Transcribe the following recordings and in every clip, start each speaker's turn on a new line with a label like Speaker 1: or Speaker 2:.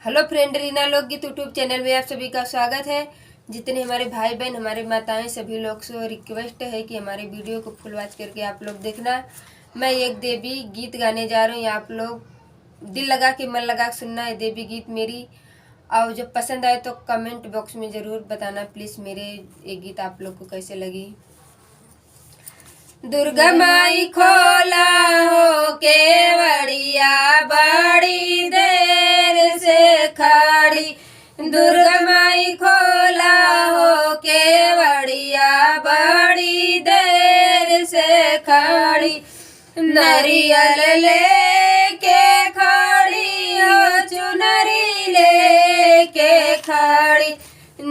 Speaker 1: Hello friend, Reena लोकगीत YouTube channel में आप सभी का स्वागत है। जितने हमारे भाई बहन, हमारे माताएं, सभी लोग से रिक्वेस्ट है कि हमारे वीडियो को फुल वॉच करके आप लोग देखना। मैं एक देवी गीत गाने जा रही हूँ, आप लोग दिल लगा के मन लगा के सुनना है देवी गीत मेरी। और जब पसंद आए तो कमेंट बॉक्स में ज़रूर बताना प्लीज़ मेरे ये गीत आप लोग को कैसे लगी। दुर्गा माई खोला हो केवड़िया, बड़ी देर से खड़ी। दुर्गा माई खोला हो केवड़िया, बड़ी देर से खड़ी। नरियल लेके खड़ी हो, चुनरी लेके खड़ी।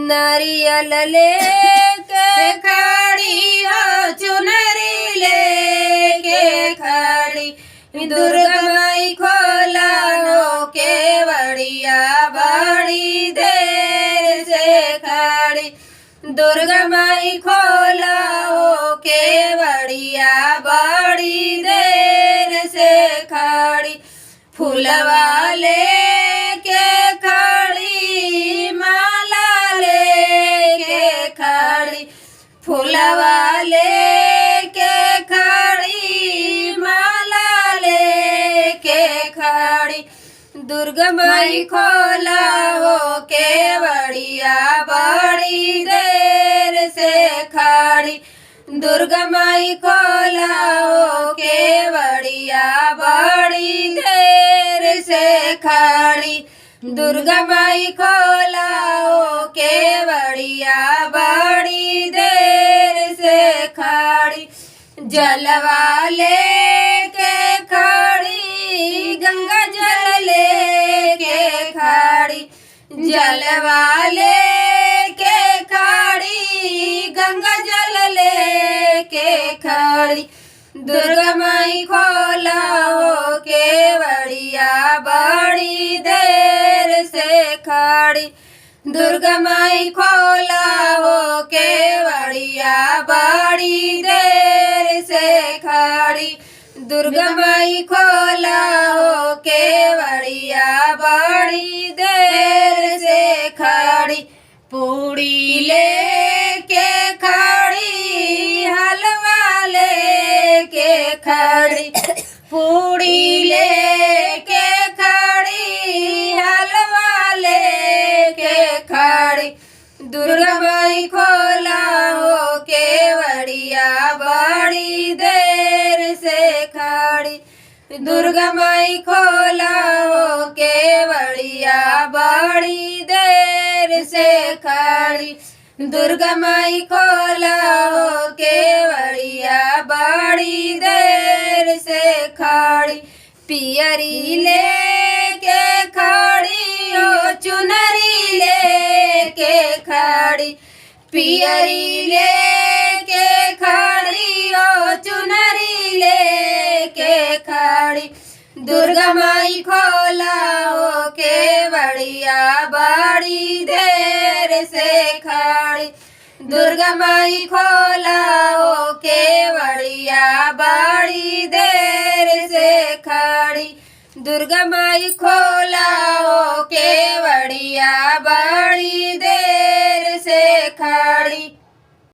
Speaker 1: नरियल लेके खड़ी हो, चुनरी लेके खड़ी। दुर्गा माई खोला हो केवड़िया, बड़ी देर से खड़ी। दुर्गा माई खोला हो केवड़िया, बड़ी देर से खड़ी। फूलवा लेके खड़ी, माला लेके खड़ी। फूलवा लेके खड़ी, माला लेके खड़ी। दुर्गा माई खोला हो केवड़िया, बड़ी देर से खड़ी। दुर्गा माई खोला हो केवड़िया, बड़ी देर से खड़ी। दुर्गा माई खोला हो केवड़िया, बड़ी देर से खड़ी। जलवा लेके खड़ी, गंगा जल लेके खड़ी। जलवा लेके खड़ी, गंगा जल लेके खड़ी। दुर्गा माई खोला हो केवड़िया, बड़ी देर से खड़ी। दुर्गा माई खोला हो केवड़िया, बड़ी देर से खड़ी। दुर्गा माई खोला हो केवड़िया, बड़ी देर से खड़ी। पूड़ी लेके खड़ी, हलवा लेके खड़ी। पूड़ी लेके खड़ी, हलवा लेके खड़ी। दुर्गा माई खोला हो केवड़िया, बड़ी देर से खड़ी। दुर्गा माई खोला हो केवड़िया, बड़ी देर से खड़ी। दुर्गा माई खोला हो केवड़िया, बड़ी देर से खड़ी। पियरी लेके खड़ी हो, चुनरी लेके खड़ी। पियरी लेके खड़ी हो, चुनरी लेके खड़ी। दुर्गा माई खोला हो केवड़िया, बड़ी देर से खड़ी। दुर्गा माई खोला हो केवड़िया, बड़ी देर से खड़ी। दुर्गा माई खोला हो केवड़िया, बड़ी देर से खड़ी।